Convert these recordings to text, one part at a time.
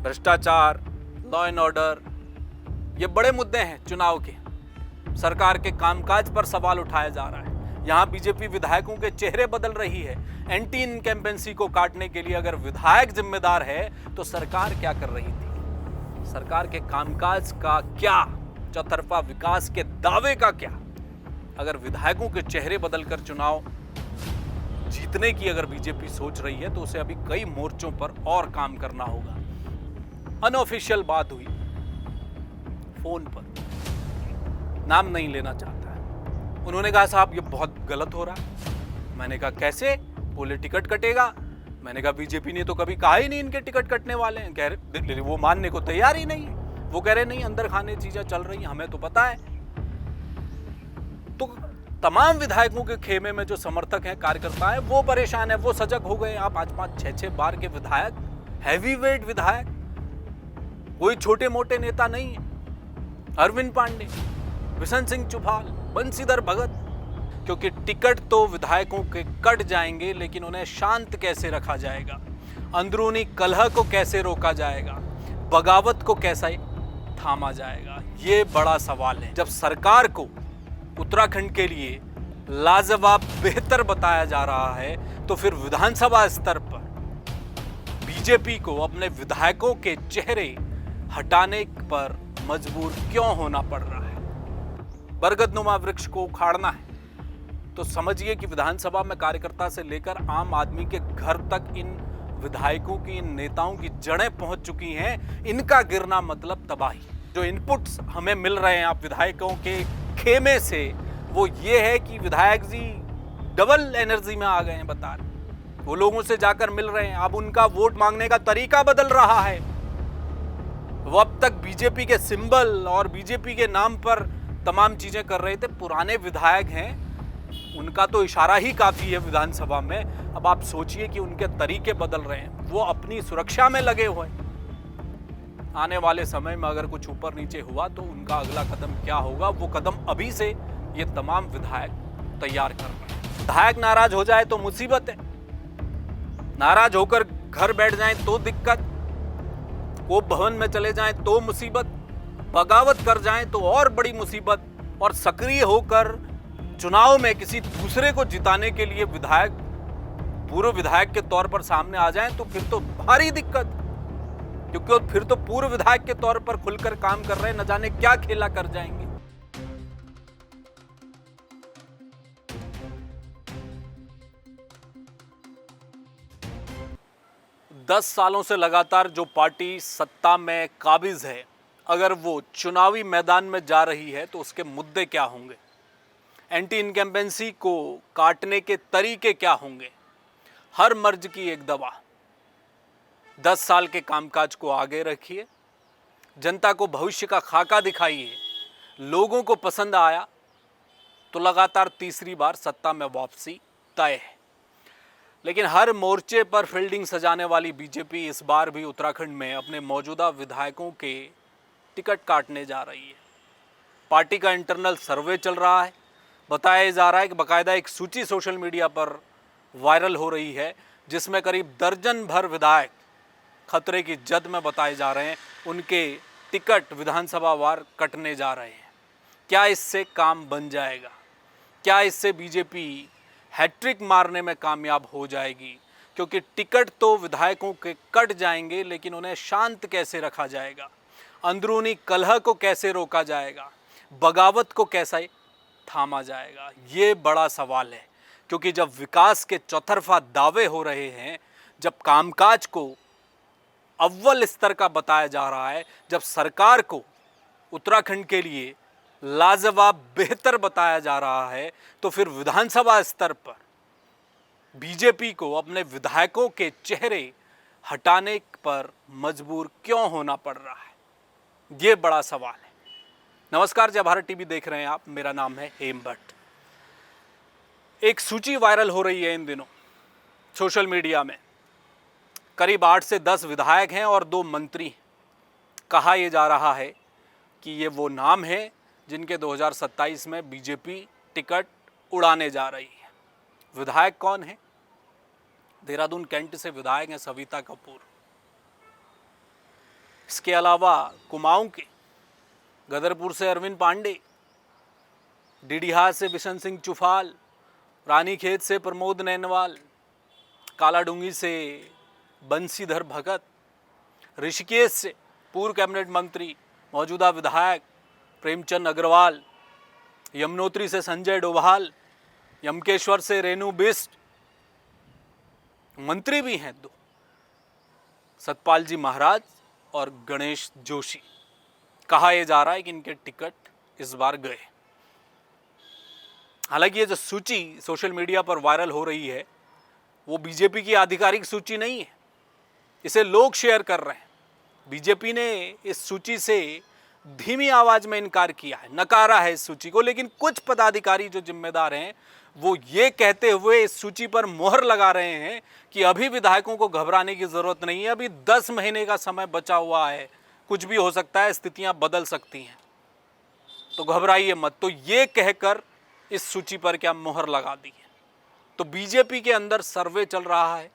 भ्रष्टाचार, law and order, ये बड़े मुद्दे हैं चुनाव के। सरकार के कामकाज पर सवाल उठाया जा रहा है। यहाँ बीजेपी विधायकों के चेहरे बदल रही है। एंटी इनकम्बेंसी को काटने के लिए अगर विधायक जिम्मेदार है तो सरकार क्या कर रही थी? सरकार के कामकाज का क्या, चौतरफा विकास के दावे का क्या? अगर विधायकों के चेहरे बदलकर चुनाव जीतने की अगर बीजेपी सोच रही है तो उसे अभी कई मोर्चों पर और काम करना होगा। अनऑफिशियल बात हुई फोन पर, नाम नहीं लेना चाहता है। उन्होंने कहा साहब ये बहुत गलत हो रहा है। मैंने कहा कैसे? बोले टिकट कटेगा। मैंने कहा बीजेपी ने तो कभी कहा ही नहीं इनके टिकट कटने वाले हैं। कह रहे वो मानने को तैयार ही नहीं है। वो कह रहे नहीं, अंदर खाने चीजें चल रही, हमें तो पता है। तो तमाम विधायकों के खेमे में जो समर्थक हैं, कार्यकर्ता हैं, वो परेशान है, वो सजग हो गए। आप 5-5, 6-6 बार के विधायक, हैवीवेट विधायक, कोई छोटे मोटे नेता नहीं है। अरविंद पांडे, बिशन सिंह चुफाल, बंशीधर भगत। क्योंकि टिकट तो विधायकों के कट जाएंगे, लेकिन उन्हें शांत कैसे रखा जाएगा, अंदरूनी कलह को कैसे रोका जाएगा, बगावत को कैसे थामा जाएगा, ये बड़ा सवाल है। जब सरकार को उत्तराखंड के लिए लाजवाब बेहतर बताया जा रहा है तो फिर विधानसभा स्तर पर बीजेपी को अपने विधायकों के चेहरे हटाने पर मजबूर क्यों होना पड़ रहा है? बरगदनुमा वृक्ष को उखाड़ना है तो समझिए कि विधानसभा में कार्यकर्ता से लेकर आम आदमी के घर तक इन विधायकों की, इन नेताओं की जड़ें पहुंच चुकी हैं। इनका गिरना मतलब तबाही। जो इनपुट्स हमें मिल रहे हैं आप विधायकों के खेमे से, वो ये है कि विधायक जी डबल एनर्जी में आ गए हैं। बता रहे वो लोगों से जाकर मिल रहे हैं, अब उनका वोट मांगने का तरीका बदल रहा है। वो अब तक बीजेपी के सिंबल और बीजेपी के नाम पर तमाम चीजें कर रहे थे। पुराने विधायक हैं, उनका तो इशारा ही काफी है विधानसभा में। अब आप सोचिए कि उनके तरीके बदल रहे हैं, वो अपनी सुरक्षा में लगे हुए हैं। आने वाले समय में अगर कुछ ऊपर नीचे हुआ तो उनका अगला कदम क्या होगा, वो कदम अभी से ये तमाम विधायक तैयार कर रहे हैं। विधायक नाराज हो जाए तो मुसीबत है, नाराज होकर घर बैठ जाए तो दिक्कत, कोप भवन में चले जाएं तो मुसीबत, बगावत कर जाएं तो और बड़ी मुसीबत, और सक्रिय होकर चुनाव में किसी दूसरे को जिताने के लिए विधायक, पूर्व विधायक के तौर पर सामने आ जाएं तो फिर तो भारी दिक्कत। क्योंकि फिर तो पूर्व विधायक के तौर पर खुलकर काम कर रहे हैं, न जाने क्या खेला कर जाएंगे। दस सालों से लगातार जो पार्टी सत्ता में काबिज है, अगर वो चुनावी मैदान में जा रही है तो उसके मुद्दे क्या होंगे, एंटी इनकम्बेंसी को काटने के तरीके क्या होंगे, हर मर्ज की एक दवा। 10 साल के कामकाज को आगे रखिए, जनता को भविष्य का खाका दिखाइए, लोगों को पसंद आया तो लगातार तीसरी बार सत्ता में वापसी तय है। लेकिन हर मोर्चे पर फील्डिंग सजाने वाली बीजेपी इस बार भी उत्तराखंड में अपने मौजूदा विधायकों के टिकट काटने जा रही है। पार्टी का इंटरनल सर्वे चल रहा है। बताया जा रहा है कि बाकायदा एक सूची सोशल मीडिया पर वायरल हो रही है जिसमें करीब दर्जन भर विधायक खतरे की जद में बताए जा रहे हैं। उनके टिकट विधानसभा वार कटने जा रहे हैं। क्या इससे काम बन जाएगा? क्या इससे बीजेपी हैट्रिक मारने में कामयाब हो जाएगी? क्योंकि टिकट तो विधायकों के कट जाएंगे, लेकिन उन्हें शांत कैसे रखा जाएगा, अंदरूनी कलह को कैसे रोका जाएगा, बगावत को कैसे थामा जाएगा, ये बड़ा सवाल है। क्योंकि जब विकास के चौतरफा दावे हो रहे हैं, जब कामकाज को अव्वल स्तर का बताया जा रहा है, जब सरकार को उत्तराखंड के लिए लाजवाब बेहतर बताया जा रहा है, तो फिर विधानसभा स्तर पर बीजेपी को अपने विधायकों के चेहरे हटाने पर मजबूर क्यों होना पड़ रहा है, ये बड़ा सवाल है। नमस्कार, जय भारत टीवी देख रहे हैं आप। मेरा नाम है हेम भट्ट। एक सूची वायरल हो रही है इन दिनों सोशल मीडिया में। करीब 8 से 10 विधायक हैं और 2 मंत्री। कहा यह जा रहा है कि ये वो नाम है जिनके 2027 में बीजेपी टिकट उड़ाने जा रही है। विधायक कौन है? देहरादून कैंट से विधायक हैं सविता कपूर। इसके अलावा कुमाऊं के गदरपुर से अरविंद पांडे, डीडीहार से बिशन सिंह चुफाल, रानीखेत से प्रमोद नैनवाल, कालाडूंगी से बंसीधर भगत, ऋषिकेश से पूर्व कैबिनेट मंत्री मौजूदा विधायक प्रेमचंद अग्रवाल, यमुनोत्री से संजय डोभाल, यमकेश्वर से रेणु बिष्ट, मंत्री भी हैं 2, सतपाल जी महाराज और गणेश जोशी। कहा यह जा रहा है कि इनके टिकट इस बार गए। हालांकि ये जो सूची सोशल मीडिया पर वायरल हो रही है वो बीजेपी की आधिकारिक सूची नहीं है, इसे लोग शेयर कर रहे हैं। बीजेपी ने इस सूची से धीमी आवाज में इनकार किया है, नकारा है इस सूची को, लेकिन कुछ पदाधिकारी जो जिम्मेदार हैं वो ये कहते हुए इस सूची पर मोहर लगा रहे हैं कि अभी विधायकों को घबराने की जरूरत नहीं है, अभी 10 महीने का समय बचा हुआ है, कुछ भी हो सकता है, स्थितियां बदल सकती हैं, तो घबराइए मत। तो ये कहकर इस सूची पर क्या मोहर लगा दी है। तो बीजेपी के अंदर सर्वे चल रहा है,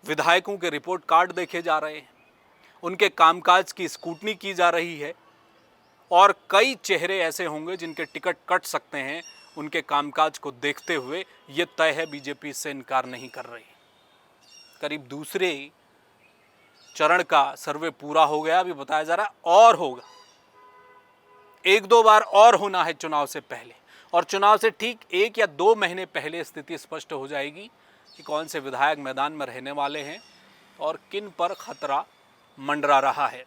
विधायकों के रिपोर्ट कार्ड देखे जा रहे हैं, उनके कामकाज की स्क्रूटनी की जा रही है और कई चेहरे ऐसे होंगे जिनके टिकट कट सकते हैं। उनके कामकाज को देखते हुए ये तय है बीजेपी इससे इनकार नहीं कर रही। करीब दूसरे चरण का सर्वे पूरा हो गया, अभी बताया जा रहा है और होगा, 1-2 बार और होना है चुनाव से पहले, और चुनाव से ठीक 1 या 2 महीने पहले स्थिति स्पष्ट हो जाएगी कि कौन से विधायक मैदान में रहने वाले हैं और किन पर खतरा मंडरा रहा है।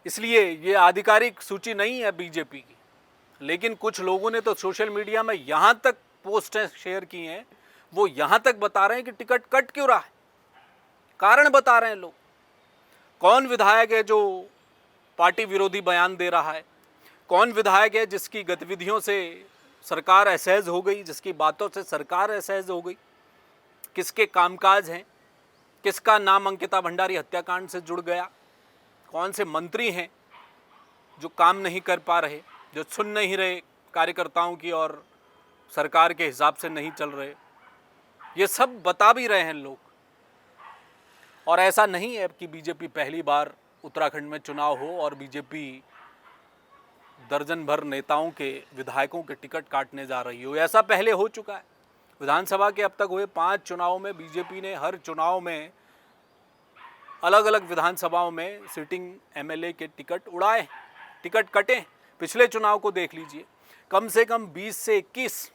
इसलिए ये आधिकारिक सूची नहीं है बीजेपी की, लेकिन कुछ लोगों ने तो सोशल मीडिया में यहाँ तक पोस्टें शेयर की हैं, वो यहाँ तक बता रहे हैं कि टिकट कट क्यों रहा है, कारण बता रहे हैं लोग। कौन विधायक है जो पार्टी विरोधी बयान दे रहा है, कौन विधायक है जिसकी गतिविधियों से सरकार असहज हो गई, जिसकी बातों से सरकार असहज हो गई, किसके कामकाज हैं, किसका नाम अंकिता भंडारी हत्याकांड से जुड़ गया, कौन से मंत्री हैं जो काम नहीं कर पा रहे, जो सुन नहीं रहे कार्यकर्ताओं की और सरकार के हिसाब से नहीं चल रहे, ये सब बता भी रहे हैं लोग। और ऐसा नहीं है कि बीजेपी पहली बार उत्तराखंड में चुनाव हो और बीजेपी दर्जन भर नेताओं के, विधायकों के टिकट काटने जा रही हो, ऐसा पहले हो चुका है। विधानसभा के अब तक हुए 5 चुनावों में बीजेपी ने हर चुनाव में अलग अलग विधानसभाओं में सिटिंग एमएलए के टिकट उड़ाए, टिकट कटे। पिछले चुनाव को देख लीजिए, कम से कम 20 से 21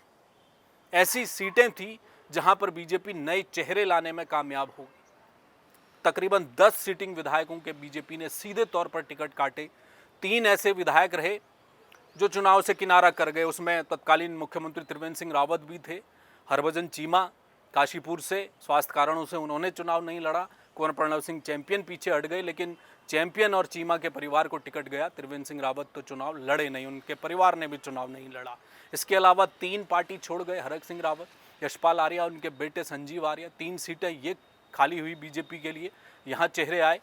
ऐसी सीटें थी जहां पर बीजेपी नए चेहरे लाने में कामयाब हो गई। तकरीबन 10 सिटिंग विधायकों के बीजेपी ने सीधे तौर पर टिकट काटे। 3 ऐसे विधायक रहे जो चुनाव से किनारा कर गए, उसमें तत्कालीन मुख्यमंत्री त्रिवेंद्र सिंह रावत भी थे। हरभजन चीमा काशीपुर से स्वास्थ्य कारणों से उन्होंने चुनाव नहीं लड़ा। कुंवर प्रणव सिंह चैंपियन पीछे हट गए, लेकिन चैंपियन और चीमा के परिवार को टिकट गया। त्रिवेंद्र सिंह रावत तो चुनाव लड़े नहीं, उनके परिवार ने भी चुनाव नहीं लड़ा। इसके अलावा 3 पार्टी छोड़ गए, हरक सिंह रावत, यशपाल आर्या, उनके बेटे संजीव आर्या। 3 सीटें ये खाली हुई बीजेपी के लिए, यहाँ चेहरे आए।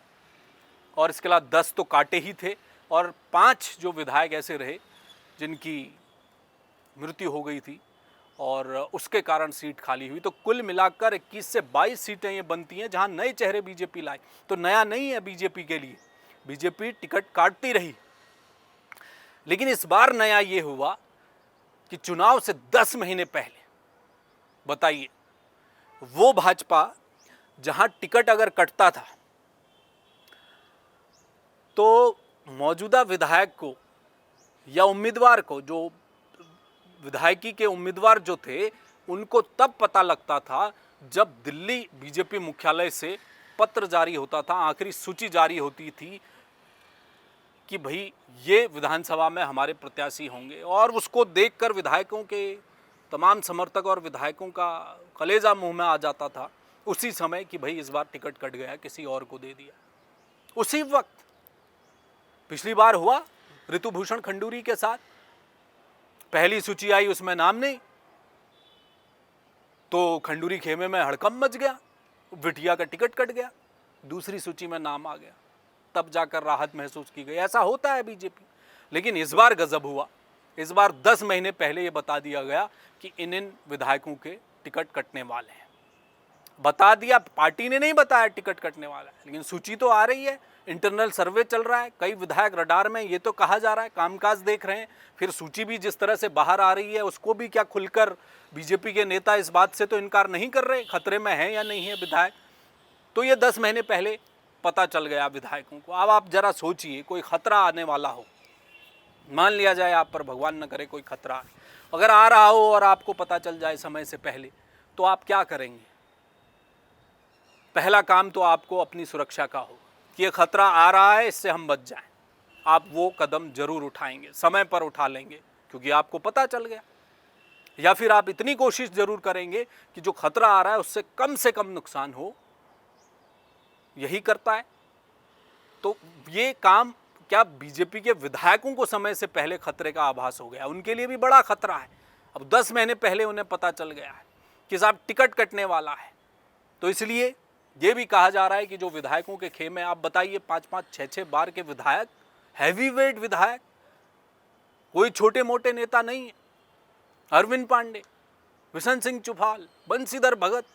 और इसके अलावा 10 तो काटे ही थे और 5 जो विधायक ऐसे रहे जिनकी मृत्यु हो गई थी और उसके कारण सीट खाली हुई। तो कुल मिलाकर 21 से 22 सीटें ये बनती हैं जहां नए चेहरे बीजेपी लाए। तो नया नहीं है बीजेपी के लिए, बीजेपी टिकट काटती रही। लेकिन इस बार नया ये हुआ कि चुनाव से 10 महीने पहले, बताइए, वो भाजपा जहां टिकट अगर कटता था तो मौजूदा विधायक को या उम्मीदवार को, जो विधायकी के उम्मीदवार जो थे, उनको तब पता लगता था जब दिल्ली बीजेपी मुख्यालय से पत्र जारी होता था, आखिरी सूची जारी होती थी कि भाई ये विधानसभा में हमारे प्रत्याशी होंगे। और उसको देखकर विधायकों के तमाम समर्थक और विधायकों का कलेजा मुंह में आ जाता था उसी समय कि भाई इस बार टिकट कट गया, किसी और को दे दिया। उसी वक्त पिछली बार हुआ ऋतुभूषण खंडूरी के साथ, पहली सूची आई उसमें नाम नहीं, तो खंडूरी खेमे में हड़कंप मच गया, बिटिया का टिकट कट गया। दूसरी सूची में नाम आ गया, तब जाकर राहत महसूस की गई। ऐसा होता है बीजेपी। लेकिन इस बार गजब हुआ, इस बार 10 महीने पहले ये बता दिया गया कि इन विधायकों के टिकट कटने वाले हैं। बता दिया, पार्टी ने नहीं बताया टिकट कटने वाला है, लेकिन सूची तो आ रही है इंटरनल सर्वे चल रहा है, कई विधायक रडार में, ये तो कहा जा रहा है, कामकाज देख रहे हैं। फिर सूची भी जिस तरह से बाहर आ रही है उसको भी क्या खुलकर बीजेपी के नेता इस बात से तो इनकार नहीं कर रहे खतरे में है या नहीं है विधायक। तो ये 10 महीने पहले पता चल गया विधायकों को। अब आप जरा सोचिए, कोई खतरा आने वाला हो, मान लिया जाए आप पर, भगवान न करे कोई खतरा अगर आ रहा हो और आपको पता चल जाए समय से पहले, तो आप क्या करेंगे? पहला काम तो आपको अपनी सुरक्षा का हो कि ये खतरा आ रहा है, इससे हम बच जाएं। आप वो कदम जरूर उठाएंगे, समय पर उठा लेंगे क्योंकि आपको पता चल गया। या फिर आप इतनी कोशिश जरूर करेंगे कि जो खतरा आ रहा है उससे कम नुकसान हो, यही करता है। तो ये काम क्या बीजेपी के विधायकों को समय से पहले खतरे का आभास हो गया, उनके लिए भी बड़ा खतरा है। अब 10 महीने पहले उन्हें पता चल गया है कि साहब टिकट कटने वाला है। तो इसलिए ये भी कहा जा रहा है कि जो विधायकों के खेमे, आप बताइए 5-5, 6-6 बार के विधायक, हैवीवेट विधायक, कोई छोटे मोटे नेता नहीं है। अरविंद पांडे, बिशन सिंह चुफाल, बंशीधर भगत,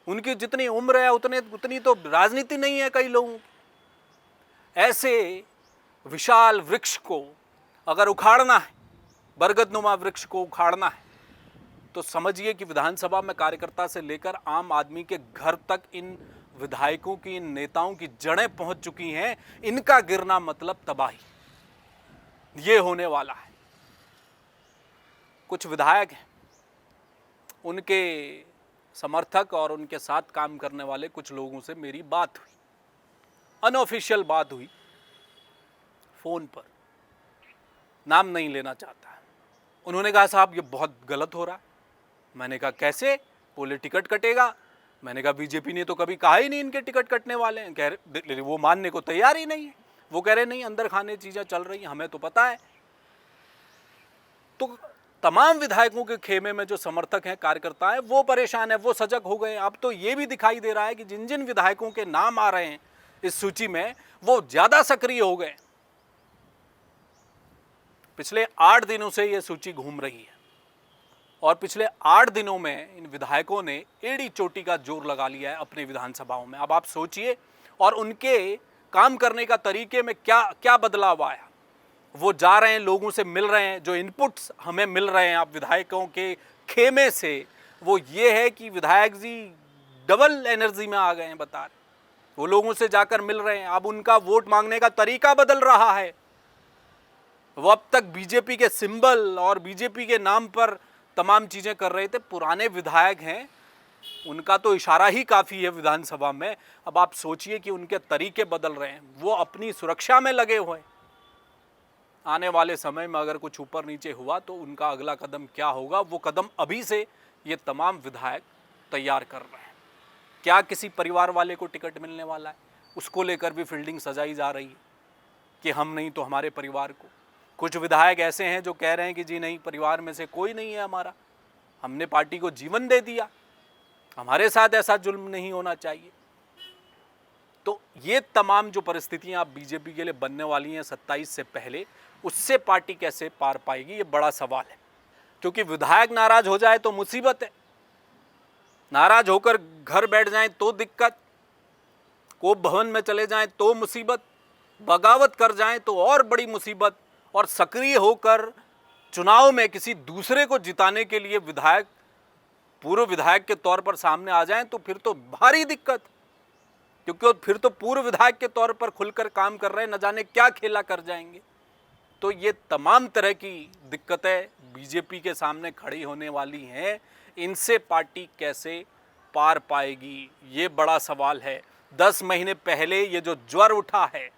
उनकी जितनी उम्र है उतनी तो राजनीति नहीं है कई लोगों की। ऐसे विशाल वृक्ष को अगर उखाड़ना है, बरगदनुमा वृक्ष को उखाड़ना है, तो समझिए कि विधानसभा में कार्यकर्ता से लेकर आम आदमी के घर तक इन विधायकों की, इन नेताओं की जड़ें पहुंच चुकी हैं। इनका गिरना मतलब तबाही, ये होने वाला है। कुछ विधायक हैं, उनके समर्थक और उनके साथ काम करने वाले कुछ लोगों से मेरी बात हुई, अनऑफिशियल बात हुई फोन पर, नाम नहीं लेना चाहता। उन्होंने कहा साहब ये बहुत गलत हो रहा है। मैंने कहा कैसे? बोले टिकट कटेगा। मैंने कहा बीजेपी ने तो कभी कहा ही नहीं इनके टिकट कटने वाले हैं। कह रहे वो मानने को तैयार ही नहीं है। वो कह रहे नहीं, अंदर खाने चीजें चल रही हैं, हमें तो पता है। तो तमाम विधायकों के खेमे में जो समर्थक हैं, कार्यकर्ता हैं, वो परेशान है, वो सजग हो गए। अब तो ये भी दिखाई दे रहा है कि जिन जिन विधायकों के नाम आ रहे हैं इस सूची में, वो ज्यादा सक्रिय हो गए। पिछले 8 दिनों से ये सूची घूम रही है और पिछले 8 दिनों में इन विधायकों ने एड़ी चोटी का जोर लगा लिया है अपने विधानसभाओं में। अब आप सोचिए, और उनके काम करने का तरीके में क्या क्या बदलाव आया। वो जा रहे हैं, लोगों से मिल रहे हैं, जो इनपुट्स हमें मिल रहे हैं अब विधायकों के खेमे से, वो ये है कि विधायक जी डबल एनर्जी में आ गए हैं। बता रहे, वो लोगों से जाकर मिल रहे हैं। अब उनका वोट मांगने का तरीका बदल रहा है। वो अब तक बीजेपी के सिंबल और बीजेपी के नाम पर तमाम चीजें कर रहे थे। पुराने विधायक हैं, उनका तो इशारा ही काफी है विधानसभा में। अब आप सोचिए कि उनके तरीके बदल रहे हैं, वो अपनी सुरक्षा में लगे हुए हैं। आने वाले समय में अगर कुछ ऊपर नीचे हुआ तो उनका अगला कदम क्या होगा, वो कदम अभी से ये तमाम विधायक तैयार कर रहे हैं। क्या किसी परिवार वाले को टिकट मिलने वाला है, उसको लेकर भी फील्डिंग सजाई जा रही है कि हम नहीं तो हमारे परिवार को। कुछ विधायक ऐसे हैं जो कह रहे हैं कि जी नहीं, परिवार में से कोई नहीं है हमारा, हमने पार्टी को जीवन दे दिया, हमारे साथ ऐसा जुल्म नहीं होना चाहिए। तो ये तमाम जो परिस्थितियां अब बीजेपी के लिए बनने वाली हैं 27 से पहले, उससे पार्टी कैसे पार पाएगी, ये बड़ा सवाल है। क्योंकि विधायक नाराज हो जाए तो मुसीबत है, नाराज होकर घर बैठ जाएं तो दिक्कत, कोप भवन में चले जाएं तो मुसीबत, बगावत कर जाएं तो और बड़ी मुसीबत, और सक्रिय होकर चुनाव में किसी दूसरे को जिताने के लिए विधायक पूर्व विधायक के तौर पर सामने आ जाएं तो फिर तो भारी दिक्कत। क्योंकि फिर तो पूर्व विधायक के तौर पर खुलकर काम कर रहे हैं, न जाने क्या खेला कर जाएंगे। तो ये तमाम तरह की दिक्कतें बीजेपी के सामने खड़ी होने वाली हैं। इनसे पार्टी कैसे पार पाएगी, ये बड़ा सवाल है। 10 महीने पहले ये जो ज्वर उठा है,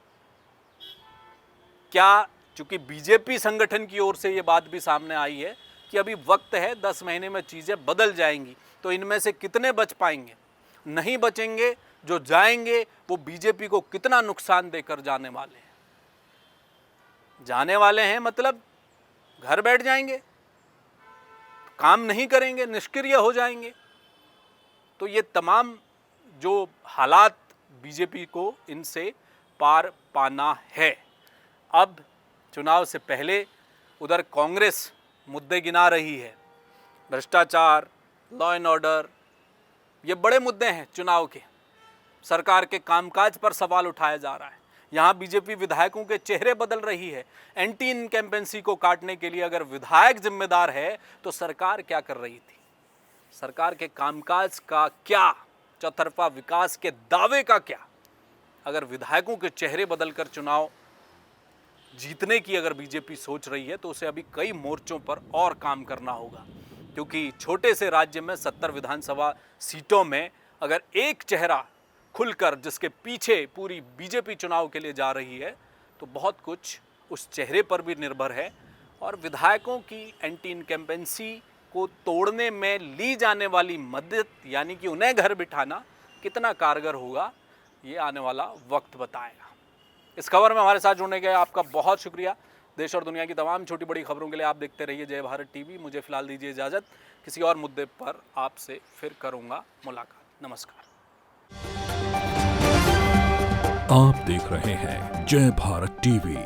क्या, चूंकि बीजेपी संगठन की ओर से ये बात भी सामने आई है कि अभी वक्त है, 10 महीने में चीजें बदल जाएंगी, तो इनमें से कितने बच पाएंगे, नहीं बचेंगे, जो जाएंगे वो बीजेपी को कितना नुकसान देकर जाने वाले हैं। जाने वाले हैं मतलब घर बैठ जाएंगे, काम नहीं करेंगे, निष्क्रिय हो जाएंगे। तो ये तमाम जो हालात बीजेपी को इनसे पार पाना है। अब चुनाव से पहले उधर कांग्रेस मुद्दे गिना रही है, भ्रष्टाचार, लॉ एंड ऑर्डर, ये बड़े मुद्दे हैं चुनाव के। सरकार के कामकाज पर सवाल उठाया जा रहा है। यहाँ बीजेपी विधायकों के चेहरे बदल रही है। एंटी इनकम्बेंसी को काटने के लिए अगर विधायक जिम्मेदार है तो सरकार क्या कर रही थी? सरकार के कामकाज का क्या, चौतरफा विकास के दावे का क्या? अगर विधायकों के चेहरे बदलकर चुनाव जीतने की अगर बीजेपी सोच रही है तो उसे अभी कई मोर्चों पर और काम करना होगा, क्योंकि छोटे से राज्य में 70 विधानसभा सीटों में अगर एक चेहरा खुलकर जिसके पीछे पूरी बीजेपी चुनाव के लिए जा रही है तो बहुत कुछ उस चेहरे पर भी निर्भर है। और विधायकों की एंटी इनकम्बेंसी को तोड़ने में ली जाने वाली मदद, यानी कि उन्हें घर बिठाना, कितना कारगर होगा ये आने वाला वक्त बताएगा। इस खबर में हमारे साथ जुड़ने के लिए आपका बहुत शुक्रिया। देश और दुनिया की तमाम छोटी बड़ी खबरों के लिए आप देखते रहिए जय भारत टीवी। मुझे फिलहाल दीजिए इजाज़त, किसी और मुद्दे पर आपसे फिर करूँगा मुलाकात। नमस्कार। आप देख रहे हैं जय भारत टीवी।